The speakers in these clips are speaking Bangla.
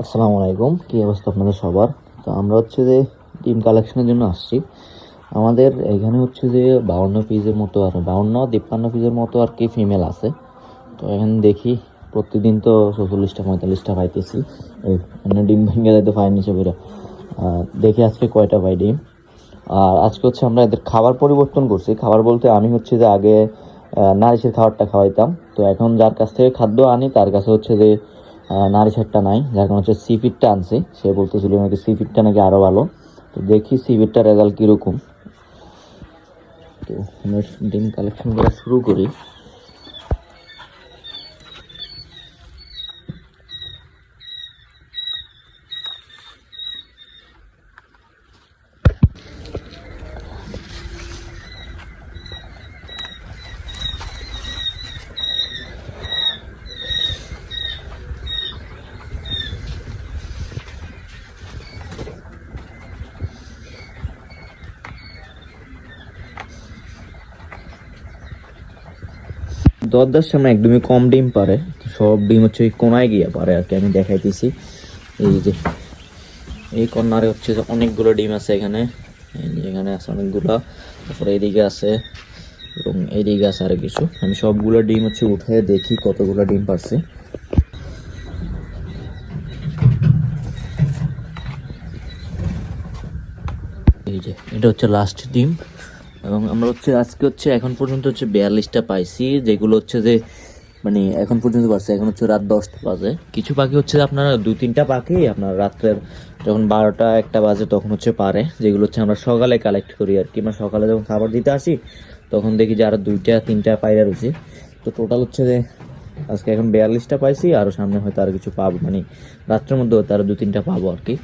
আসসালামু আলাইকুম, কি অবস্থা আপনাদের সবার? তো আমরা হচ্ছে যে ডিম কালেকশনের জন্য আসছি। আমাদের এখানে হচ্ছে যে 52 পিসের মতো আর 52-53 পিসের মতো আর কি ফিমেল আছে। তো এখানে দেখি প্রতিদিন তো 44টা 45টা পাইতেছি, মানে ডিম ভেঙে যাইতে পাইনি সেগুলো। দেখি আজকে কয়টা পাই ডিম। আর আজকে হচ্ছে আমরা এদের খাবার পরিবর্তন করছি। খাবার বলতে আমি হচ্ছে যে আগে নারিশের খাবারটা খাওয়াইতাম, তো এখন যার কাছ থেকে খাদ্য আনি তার কাছে হচ্ছে যে নারিশেরটা নাই, যার কারণে হচ্ছে সিফিটটা আনছি। সে বলতেছিল নাকি সিফিটটা নাকি আরো ভালো। তো দেখি সিফিটটার রেজাল্ট কিরকম। তো আমরা ডিম কালেকশন করা শুরু করি। দরদার সামনে একদমই কম ডিম পারে, সব ডিম হচ্ছে ওই কোনায় গিয়ে পারে আর কি। আমি দেখাইতেছি, এই যে এই কর্নারে হচ্ছে যে অনেকগুলো ডিম আছে এখানে, এখানে আছে অনেকগুলো, তারপরে এদিকে আছে এবং এইদিকে আছে আরো কিছু। আমি সবগুলো ডিম হচ্ছে উঠে দেখি কতগুলো ডিম পারছে। এই যে এটা হচ্ছে লাস্ট ডিম, এবং আমরা হচ্ছে আজকে হচ্ছে এখন পর্যন্ত হচ্ছে 42টা পাইছি, যেগুলো হচ্ছে যে মানে এখন পর্যন্ত পারছে। এখন হচ্ছে রাত 10টা বাজে। কিছু পাখি হচ্ছে আপনার 2-3টা পাখি আপনার রাত্রের যখন 12টা 1টা বাজে তখন হচ্ছে পারে, যেগুলো হচ্ছে আমরা সকালে কালেক্ট করি আর কি। মানে সকালে যখন খাবার দিতে আসি তখন দেখি যে আরো 2টা 3টা পায়রা রয়েছে। তো টোটাল হচ্ছে যে আজকে এখন 42টা পাইছি, আরো সামনে হয়তো আরো কিছু পাবো, মানে রাত্রের মধ্যে হয়তো আরো 2-3টা পাবো আর কি।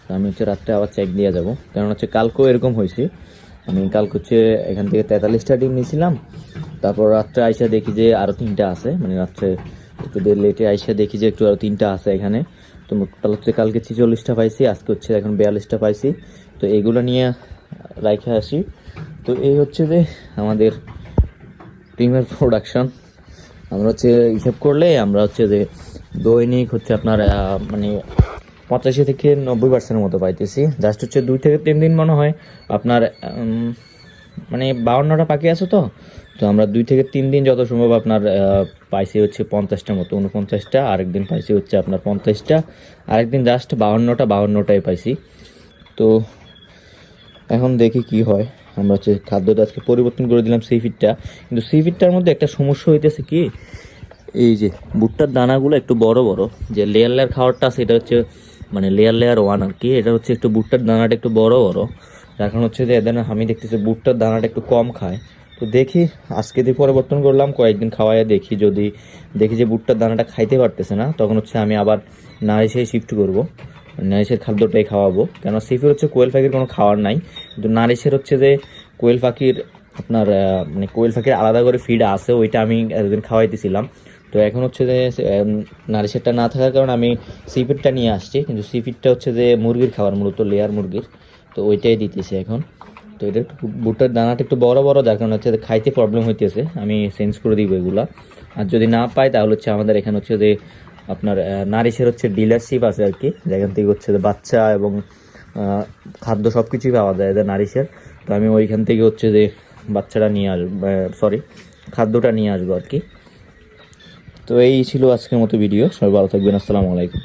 তো আমি হচ্ছে রাত্রে আবার চেক দিয়ে যাবো, কারণ হচ্ছে কালকেও এরকম হয়েছে। আমি কালকে হচ্ছে এখান থেকে 43টা ডিম নিয়েছিলাম, তারপর রাত্রে আইসা দেখি যে আরো 3টা আছে, মানে রাত্রে একটু লেটে আইসা দেখি যে একটু আরো 3টা আছে এখানে। তো টোটাল হচ্ছে কালকে 46টা পাইছি, আজকে হচ্ছে এখন 42টা পাইছি। তো এগুলো নিয়ে রাইখে আসি। তো এই হচ্ছে যে আমাদের ডিমের প্রোডাকশন। আমরা হচ্ছে হিসাব করলে আমরা হচ্ছে যে দৈনিক হচ্ছে আপনার মানে 85 থেকে 90% মতো পাইতেছি। জাস্ট হচ্ছে 2 থেকে 3 দিন মনে হয় আপনার মানে 52টা পাখি আছে। তো তো আমরা 2 থেকে 3 দিন যত সম্ভব আপনার পাইছি হচ্ছে 50টা মতো, 49টা। আরেকদিন পাইছি হচ্ছে আপনার 50টা, আরেকদিন জাস্ট 52টাই পাইছি। তো এখন দেখি কি হয়। আমরা হচ্ছে খাদ্যটা আজকে পরিবর্তন করে দিলাম সিফিটটা, কিন্তু সিফিটটার মধ্যে একটা সমস্যা হইতেছে কি, এই যে ভুট্টার দানাগুলো একটু বড় বড়, যে লেয়ার লেয়ার খাবারটা সেটা হচ্ছে মানে লেয়ার 1 আর কি। এটা হচ্ছে একটু ভুট্টার দানাটা একটু বড় বড়, এখন হচ্ছে যে এদের আমি দেখতেছি ভুট্টার দানাটা একটু কম খায়। তো দেখি আজকে দিয়ে পরিবর্তন করলাম, কয়েকদিন খাওয়াইয়া দেখি, যদি দেখি যে ভুট্টার দানাটা খাইতে পারতেছে না তখন হচ্ছে আমি আবার নারিশে শিফট করব, নারিশের খাদ্যটাই খাওয়াবো। কেন সিফের হচ্ছে কোয়েল পাখির কোনো খাওয়ার নাই, কিন্তু নারিশের হচ্ছে যে কোয়েল পাখির আপনার মানে কোয়েল পাখির আলাদা করে ফিড আছে, ওইটা আমি এতদিন খাওয়াইতেছিলাম। তো এখন হচ্ছে যে নারিশেরটা না থাকার কারণে আমি সিফিডটা নিয়ে আসছি, কিন্তু সিফিডটা হচ্ছে যে মুরগির খাবার, মূলত লেয়ার মুরগির। তো ওইটাই দিতেছি এখন। তো এটা একটু ভুট্টার দানাটা একটু বড় বড়, যার কারণে হচ্ছে খাইতে প্রবলেম হইতেছে। আমি চেঞ্জ করে দিব এগুলা। আর যদি না পাই তাহলে হচ্ছে আমাদের এখানে হচ্ছে যে আপনার নারিশের হচ্ছে ডিলারশিপ আছে আর কি, যেখান থেকে হচ্ছে যে বাচ্চা এবং খাদ্য সব কিছুই পাওয়া যায় এদের নারিশের। তো আমি ওইখান থেকে হচ্ছে যে বাচ্চাটা নিয়ে আসবো, সরি খাদ্যটা নিয়ে আসবো আর কি। তো এই ছিল আজকের মতো ভিডিও। সবাই ভালো থাকবেন, আসসালামু আলাইকুম।